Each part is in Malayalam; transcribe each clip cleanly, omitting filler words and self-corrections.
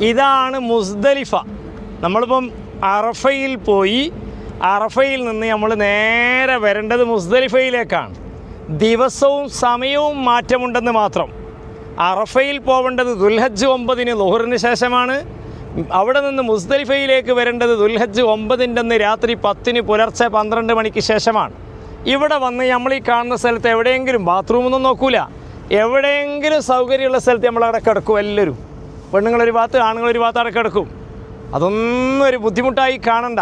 ഇതാണ് മുസ്ദലിഫ. നമ്മളിപ്പം അറഫയിൽ പോയി, അറഫയിൽ നിന്ന് നമ്മൾ നേരെ വരേണ്ടത് മുസ്ദലിഫയിലേക്കാണ്. ദിവസവും സമയവും മാറ്റമുണ്ടെന്ന് മാത്രം. അറഫയിൽ പോവേണ്ടത് ദുൽഹജ്ജ് 9 ളുഹറിന് ശേഷമാണ്. അവിടെ നിന്ന് മുസ്ദലിഫയിലേക്ക് വരേണ്ടത് ദുൽഹജ്ജ് 9 രാത്രി 10 പുലർച്ചെ 12 മണിക്ക് ശേഷമാണ്. ഇവിടെ വന്ന് നമ്മൾ ഈ കാണുന്ന സ്ഥലത്ത് എവിടെയെങ്കിലും ബാത്റൂമൊന്നും നോക്കൂല, എവിടെയെങ്കിലും സൗകര്യമുള്ള സ്ഥലത്ത് നമ്മളവിടെ കിടക്കും. എല്ലാവരും പെണ്ണുങ്ങളൊരു ഭാഗത്ത് ആണുങ്ങളൊരു ഭാഗത്ത് അവിടെ കിടക്കും. അതൊന്നും ഒരു ബുദ്ധിമുട്ടായി കാണണ്ട.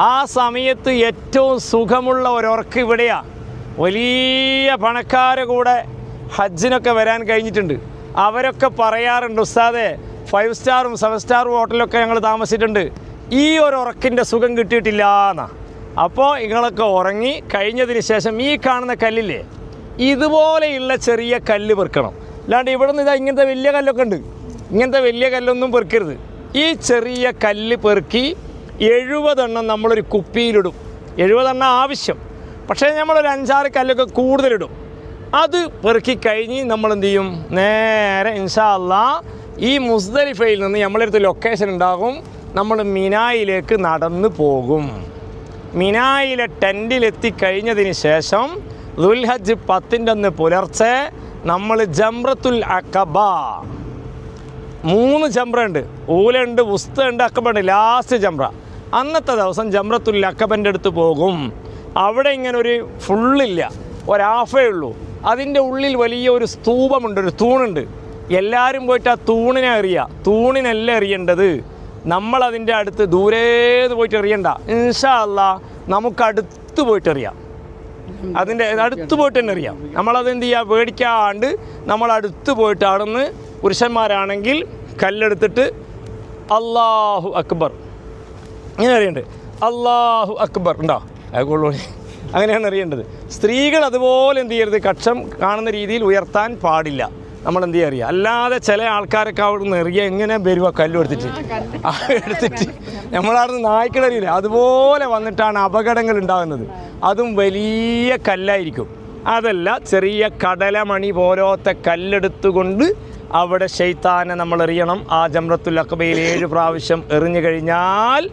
ആ സമയത്ത് ഏറ്റവും സുഖമുള്ള ഒരുറക്ക് ഇവിടെയാണ്. വലിയ പണക്കാരെ കൂടെ ഹജ്ജിനൊക്കെ വരാൻ കഴിഞ്ഞിട്ടുണ്ട്. അവരൊക്കെ പറയാറുണ്ട്, ഉസ്താദേ 5 സ്റ്റാറും 7 സ്റ്റാറും ഹോട്ടലൊക്കെ ഞങ്ങൾ താമസിച്ചിട്ടുണ്ട്, ഈ ഒരു ഉറക്കിൻ്റെ സുഖം കിട്ടിയിട്ടില്ല എന്നാ. അപ്പോൾ നിങ്ങളൊക്കെ ഉറങ്ങി കഴിഞ്ഞതിന് ശേഷം ഈ കാണുന്ന കല്ലില്ലേ, ഇതുപോലെയുള്ള ചെറിയ കല്ല് പെറുക്കണം. അല്ലാണ്ട് ഇവിടെ നിന്ന് ഇതാ ഇങ്ങനത്തെ വലിയ കല്ലൊക്കെ ഉണ്ട്, ഇങ്ങനത്തെ വലിയ കല്ലൊന്നും പെറുക്കരുത്. ഈ ചെറിയ കല്ല് പെറുക്കി 70 എണ്ണം നമ്മളൊരു കുപ്പിയിലിടും. 70 എണ്ണം ആവശ്യം, പക്ഷേ നമ്മളൊരു 5-6 കല്ലൊക്കെ കൂടുതലിടും. അത് പെറുക്കി കഴിഞ്ഞ് നമ്മളെന്ത് ചെയ്യും, നേരെ ഇൻഷാ അല്ലാഹ് ഈ മുസ്ദലിഫയിൽ നിന്ന് നമ്മളടുത്ത് ലൊക്കേഷൻ ഉണ്ടാകും, നമ്മൾ മിനായിലേക്ക് നടന്നു പോകും. മിനായിലെ ടെൻറ്റിലെത്തി കഴിഞ്ഞതിന് ശേഷം ദുൽഹജ്ജ് 10 പുലർച്ചെ നമ്മൾ ജംറത്തുൽ അഖബ, 3 ജംറ ഉണ്ട്, ഊലുണ്ട്, വുസ്ത ഉണ്ട്, അക്കബ ഉണ്ട്, ലാസ്റ്റ് ജംറ. അന്നത്തെ ദിവസം ജംറത്തുൽ അഖബൻ്റെ അടുത്ത് പോകും. അവിടെ ഇങ്ങനെ ഒരു ഫുള്ളില്ല, ഒരാഫേ ഉള്ളൂ. അതിൻ്റെ ഉള്ളിൽ വലിയ ഒരു സ്തൂപമുണ്ട്, ഒരു തൂണുണ്ട്. എല്ലാവരും പോയിട്ട് ആ തൂണിനെ എറിയുക. തൂണിനല്ല എറിയേണ്ടത്, നമ്മളതിൻ്റെ അടുത്ത് ദൂരേന്ന് പോയിട്ട് എറിയണ്ട. ഇൻഷാ അല്ലാഹ് നമുക്കടുത്ത് പോയിട്ട് എറിയാം, അതിൻ്റെ അടുത്ത് പോയിട്ട് തന്നെ എറിയാം. നമ്മളതെന്ത് ചെയ്യുക, പേടിക്കാണ്ട് നമ്മളടുത്ത് പോയിട്ട് അവിടുന്ന് പുരുഷന്മാരാണെങ്കിൽ കല്ലെടുത്തിട്ട് അല്ലാഹു അക്ബർ ഇങ്ങനെ അറിയേണ്ടത്. അല്ലാഹു അക്ബർ ഉണ്ടോ, അതുകൊള്ളൂ, അങ്ങനെയാണ് അറിയേണ്ടത്. സ്ത്രീകൾ അതുപോലെ എന്ത് ചെയ്യരുത്, കക്ഷം കാണുന്ന രീതിയിൽ ഉയർത്താൻ പാടില്ല. നമ്മളെന്ത് ചെയ്യുക അറിയുക. അല്ലാതെ ചില ആൾക്കാരൊക്കെ അവിടെ നിന്ന് എറിയുക, എങ്ങനെ വരുക കല്ലും എടുത്തിട്ട് നമ്മളവിടുന്ന് നായ്ക്കളറിയില്ല, അതുപോലെ വന്നിട്ടാണ് അപകടങ്ങൾ ഉണ്ടാകുന്നത്. അതും വലിയ കല്ലായിരിക്കും. അതല്ല, ചെറിയ കടലമണി പോലത്തെ കല്ലെടുത്തുകൊണ്ട് അവിടെ ശൈത്താനെ നമ്മൾ എറിയണം. ആ ജംറത്തുൽ അഖബയിൽ 7 പ്രാവശ്യം എറിഞ്ഞു കഴിഞ്ഞാൽ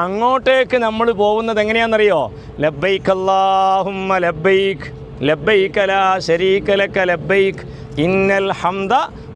അങ്ങോട്ടേക്ക് നമ്മൾ പോകുന്നത് എങ്ങനെയാണെന്നറിയോ, ലബ്ബൈക് അല്ലാഹുമ്മ ലബ്ബൈക് ലബ്ബൈക ലാ ശരീക ലക ലബ്ബൈക് ഇന്നൽ ഹംദ